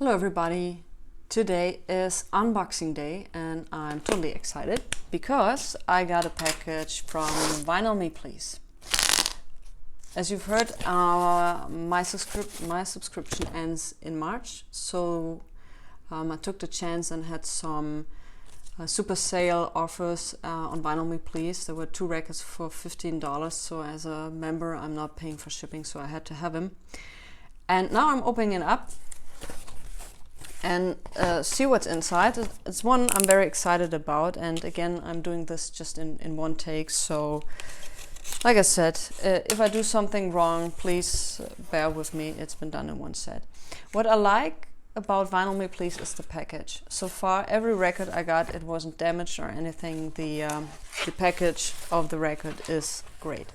Hello everybody! Today is unboxing day and I'm totally excited because I got a package from Vinylmeplease. As you've heard, my subscription ends in March, so I took the chance and had some super sale offers on Vinylmeplease. There were 2 records for $15, so as a member I'm not paying for shipping, so I had to have them. And now I'm opening it up and see what's inside. It's one I'm very excited about, and again I'm doing this just in one take, so like I said, if I do something wrong, please bear with me. It's been done in one set. What I like about Vinylmeplease is the package. So far every record I got, it wasn't damaged or anything. The package of the record is great,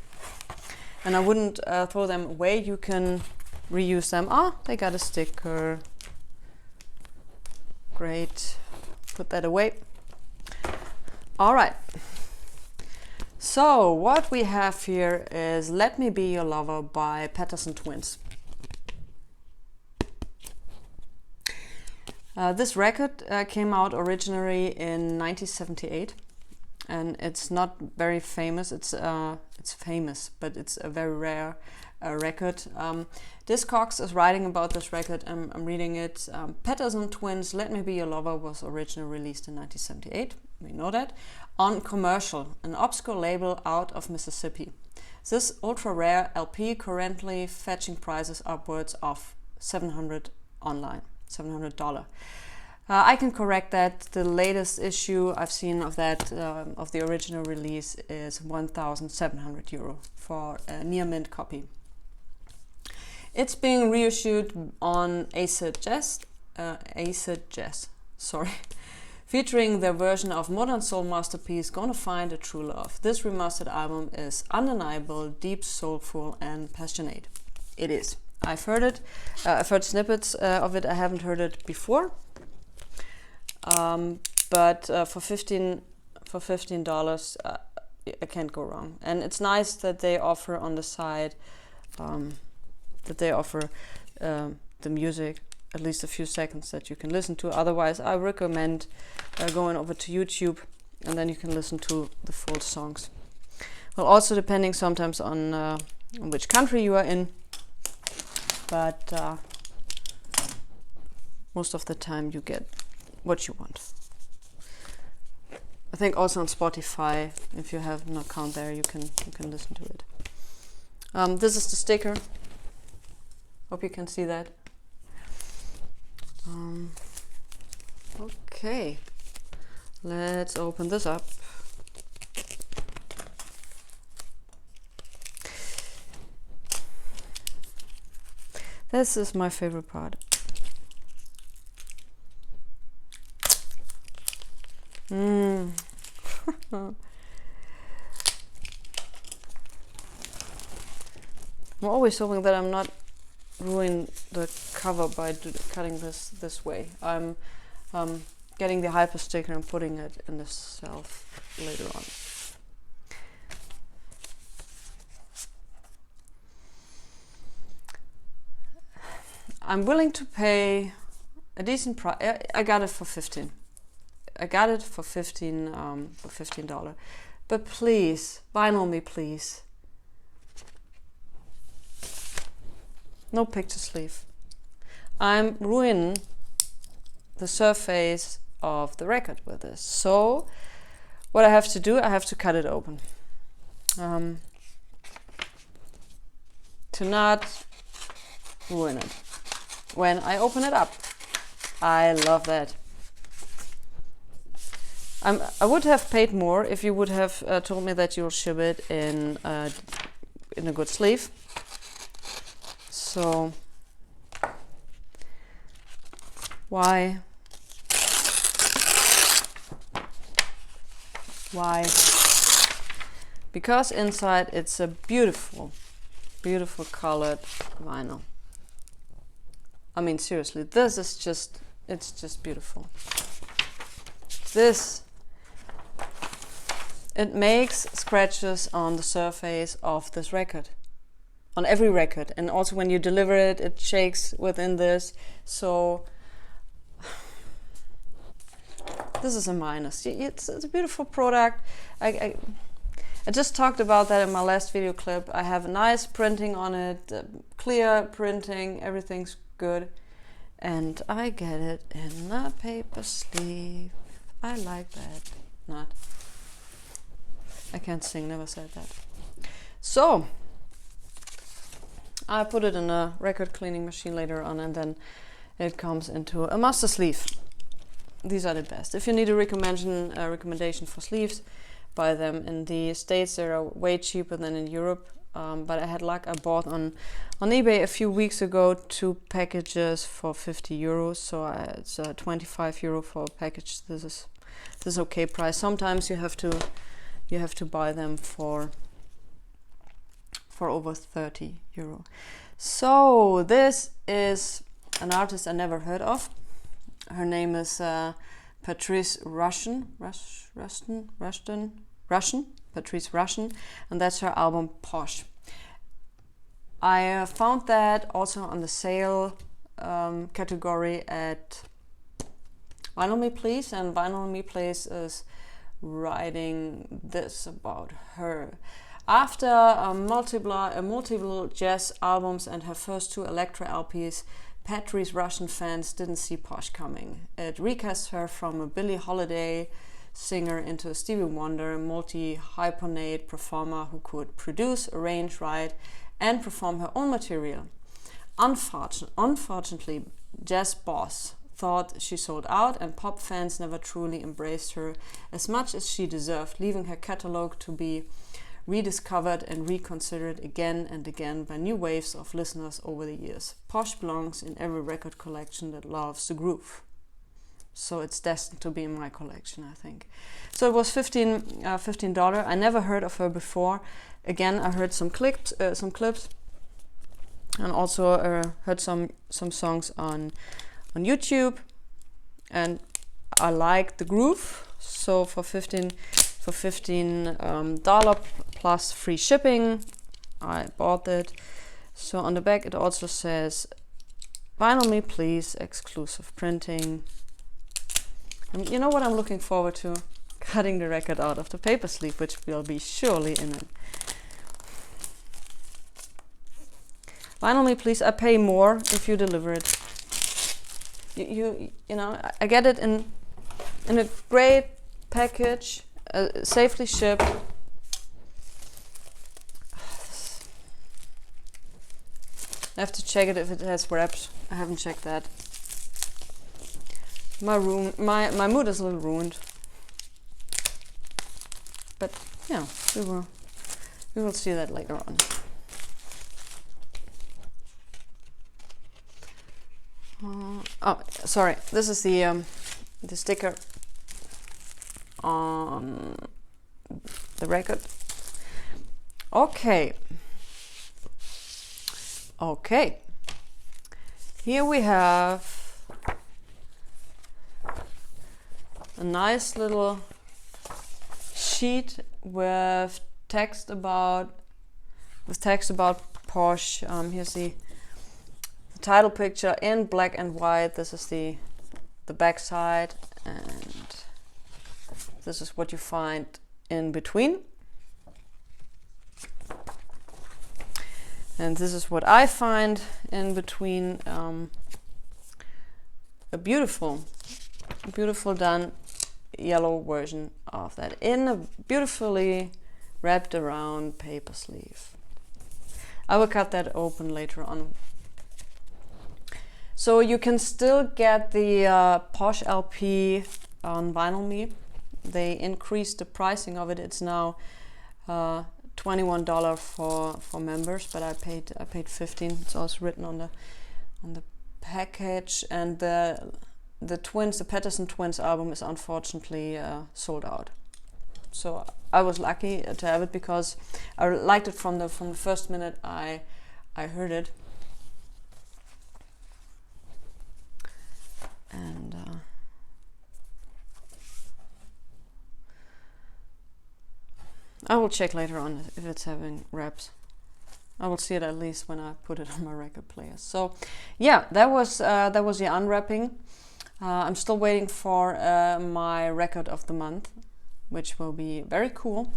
and I wouldn't throw them away. You can reuse them. They got a sticker. Great, put that away. All right, so what we have here is Let Me Be Your Lover by Patterson twins. This record came out originally in 1978, and it's not very famous. It's famous, but it's a very rare record. Discogs is writing about this record. I'm reading it. Patterson Twins' Let Me Be Your Lover was originally released in 1978. We know that. On Commercial, an obscure label out of Mississippi. This ultra rare LP currently fetching prices upwards of $700 online. $700. I can correct that. The latest issue I've seen of that of the original release is €1,700 for a near mint copy. It's being reissued on Acid Jazz, featuring their version of modern soul masterpiece Gonna Find a True Love. This remastered album is undeniable, deep, soulful, and passionate. It is. I've heard it. I've heard snippets of it. I haven't heard it before, but for $15, I can't go wrong. And it's nice that they offer on the side. The music, at least a few seconds that you can listen to. Otherwise, I recommend going over to YouTube, and then you can listen to the full songs. Well, also depending sometimes on which country you are in, but most of the time you get what you want. I think also on Spotify, if you have an account there, you can listen to it. This is the sticker. Hope you can see that. Okay, let's open this up. This is my favorite part. I'm always hoping that I'm not ruin the cover by cutting this way. I'm getting the hyper sticker and putting it in the shelf later on. I'm willing to pay a decent price. I got it for 15. I got it for $15. But please, Vinylmeplease. No picture sleeve. I'm ruining the surface of the record with this. So what I have to do, I have to cut it open. To not ruin it when I open it up. I love that. I would have paid more if you would have told me that you'll ship it in a good sleeve. So why? Because inside it's a beautiful, beautiful colored vinyl. I mean, seriously, this is just, it's just beautiful. It makes scratches on the surface of this record. On every record, and also when you deliver it, it shakes within this. So this is a minus. It's a beautiful product. I just talked about that in my last video clip. I have a nice printing on it, clear printing, everything's good. And I get it in a paper sleeve. I like that. Not. I can't sing, never said that. So, I put it in a record cleaning machine later on, and then it comes into a master sleeve. These are the best. If you need a recommendation for sleeves, buy them. In the States, they are way cheaper than in Europe. But I had luck. I bought on eBay a few weeks ago 2 packages for 50 euros. So it's 25 euro for a package. This is okay price. Sometimes you have to buy them for over 30 euro. So this is an artist I never heard of. Her name is Patrice Rushen, Patrice Rushen, and that's her album Posh. I found that also on the sale category at Vinylmeplease, and Vinylmeplease is writing this about her. After multiple jazz albums and her first 2 electro LPs, Patrice Rushen fans didn't see Posh coming. It recasts her from a Billie Holiday singer into a Stevie Wonder multi-hyphenate performer who could produce, arrange, write, and perform her own material. Unfortunately, Jazz Boss thought she sold out, and pop fans never truly embraced her as much as she deserved, leaving her catalogue to be rediscovered and reconsidered again and again by new waves of listeners over the years. Posh belongs in every record collection that loves the groove. So it's destined to be in my collection, I think. So it was $15. I never heard of her before. Again, I heard some clips, and also heard some songs on YouTube, and I like the groove. So for $15 plus free shipping, I bought it. So on the back it also says Vinylmeplease exclusive printing. And you know what I'm looking forward to? Cutting the record out of the paper sleeve, which will be surely in it. Vinylmeplease, I pay more if you deliver it. You know, I get it in a great package, safely shipped. I have to check it if it has wraps. I haven't checked that. My mood is a little ruined. But yeah, we will see that later on. Oh, sorry. This is the sticker on the record. Okay. Here we have a nice little sheet with text about Posh. Here's the title picture in black and white. This is the back side, and this is what you find in between. And this is what I find in between. A beautiful done yellow version of that in a beautifully wrapped around paper sleeve. I will cut that open later on. So you can still get the Posh LP on Vinyl.me. They increased the pricing of it. It's now $21 for members, but I paid $15. It's also written on the package. And the Patterson Twins album is unfortunately sold out. So I was lucky to have it because I liked it from the first minute I heard it. And I will check later on if it's having wraps. I will see it at least when I put it on my record player. So yeah, that was the unwrapping. I'm still waiting for my record of the month, which will be very cool.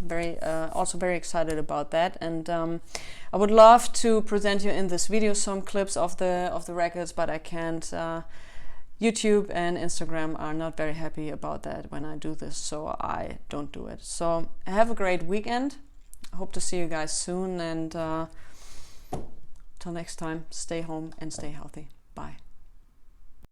Also very excited about that. And I would love to present you in this video some clips of the records, but I can't. YouTube and Instagram are not very happy about that when I do this, so I don't do it. So have a great weekend. I hope to see you guys soon, and till next time, stay home and stay healthy. Bye.